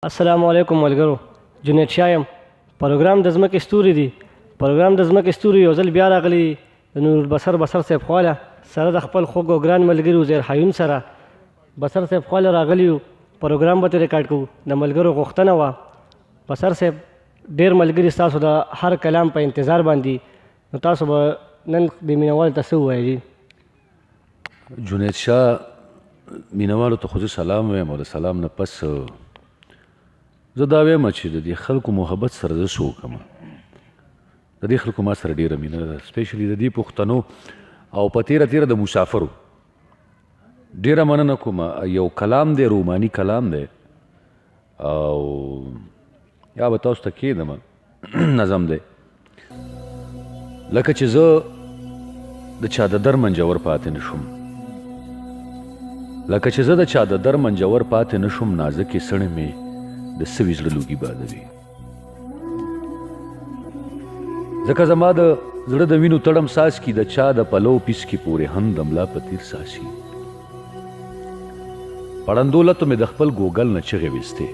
السلام علیکم ملګرو، جنید شاه یم. پروګرام د ځمکې ستوري دی. پروګرام د ځمکې ستوري یو ځل بیا راغلی د نور البصر صاحب خواله سره د خپل خوږ او ګران ملګري عزیر حیون سره. بصر صاحب خواله راغلی یو، پروګرام به ترې ریکارډ کوو. د ملګرو غوښتنه وه. بصر صاحب ډېر ملګري ستاسو د هر کلام په انتظار باندې، نو تاسو به نن د مینوالو ته څه ووایئ؟ جنید شاه مینوالو ته خو زه سلام وایم او د سلام نه پس زه دا وایم چې د دې خلکو محبت سره زه څه وکړم. د دې خلکو ما سره ډېره مینه ده، سپیشلي د دې پښتنو او په تیره د مسافرو ډېره مننه کوم. یو کلام دی، روماني کلام دی، او یا به تاسو ته کښېږدم نظم دی لکه چې زه د چا د در منجور پاتې نه شوم، لکه چې زه د چا د در منجور پاتې نه شوم، نازکې سڼې مې د سوي زړه لوګي بادوي. ځکه زما د زړه د وینو تړم ساس کی، د چا د پلو پیس کې پورې هم د ملا په تیر ساسي. پړندوله ته مې د خپل ګوګل نه چغې ویستې،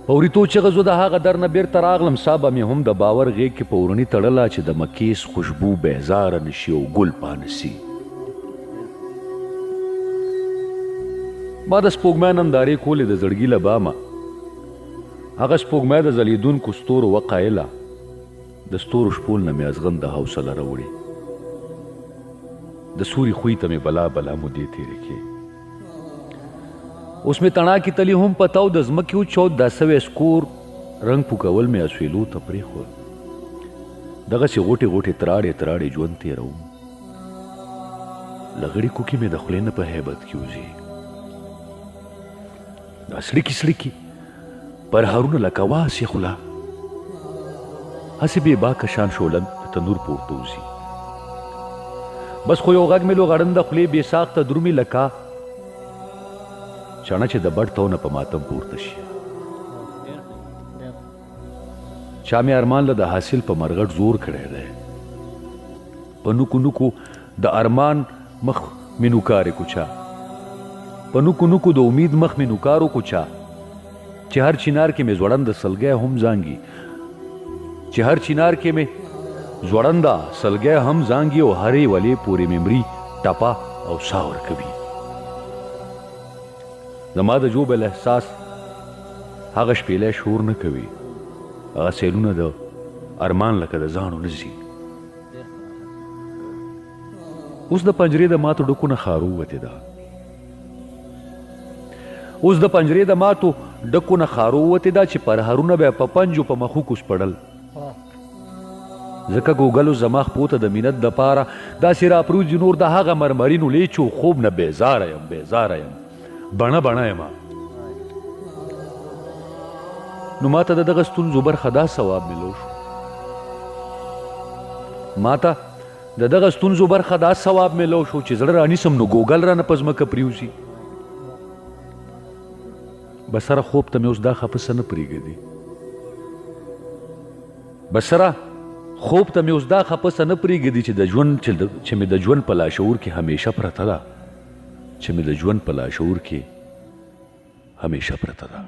په وریتو چغه زه د هغه در نه بیرته راغلم. سابه مې هم د باور غېږ کې په ورني تړله چې د مکیس خوشبو بیزاره نشي او ګل پانسي. ما د سپوږمۍ نندارې کولې د زړګي له بامه، هغه سپوږمۍ د ځلېدونکو ستورو وقایله، د ستورو شپول نه مې ازغن د حوصله راوړې. د سوري خوی ته مې بلا بلا مودې تېرې کړې. اوس مې تڼاکې تلي هم پتاو د ځمکې وچود، دا سوی سکور رنګ پوکول مې اسویلو ته پرېښود. دغسې غوټې غوټې تراړې تراړې ژوند تېروم. لغړي کوکې مې د خولې نه په هیبت کې وځي. دا سړکي سړکي پرهارونه لکه واسې خوله، هسې بې باکه شان شولن د تنور پورته وځي. بس خو یو غږ مې لو غړنده خولې بې ساخته درومي لکه چاڼه چې د بډ تونه په ماتم پورته شي. چا مې ارمان له د حاصل په مرغټ زور کړی دی، په نوکو نوکو د ارمان مخ مې نوکارې کوچا، په نوکو نوکو د امید مخ مې نوکارو کوچا، چې هر چینار کې مې زوړنده سلګی هم زانګي، چې هر چینار کې مې زوړنده سلګی هم زانګي، او هرې ولې پورې مې مري ټپه او سا ورکوي. زما د جوبل احساس هغه شپېلی شور نه کوي، هغه سیلونه د ارمان لکه د زاڼو نه ځي. اوس د پنجرې د ماتو ډکو نه خارو وتې ده، اوس د پنجرې د ماتو ډکو نه خارو وتې ده، چې پرهرونه به په پنجو په مخو کوسپړل. ځکه ګوګلو زما خپو ته د مینت دپاره داسې راپروځي نور د هغه مرمرینو لیچو خوب نه بیزاره یم، بیزاره یم، بڼه بڼه یمه. نو ماته د دغه ستونزو برخه دا ثواب میلو شو، ماته د دغه ستونزو برخه دا ثواب میلو شو چې زړه رانیسم نو ګوګل رانه په ځمکه پرېوځي. بسره خوب ته مې اوس دا خفسه نه پرېږدي، بسره خوب ته مې اوس دا خفسه نه پرېږدي چې مې د ژوند په لاشعور کې همیشه پرته ده، چې مې د ژوند په لاشعور کې همیشه پرته ده.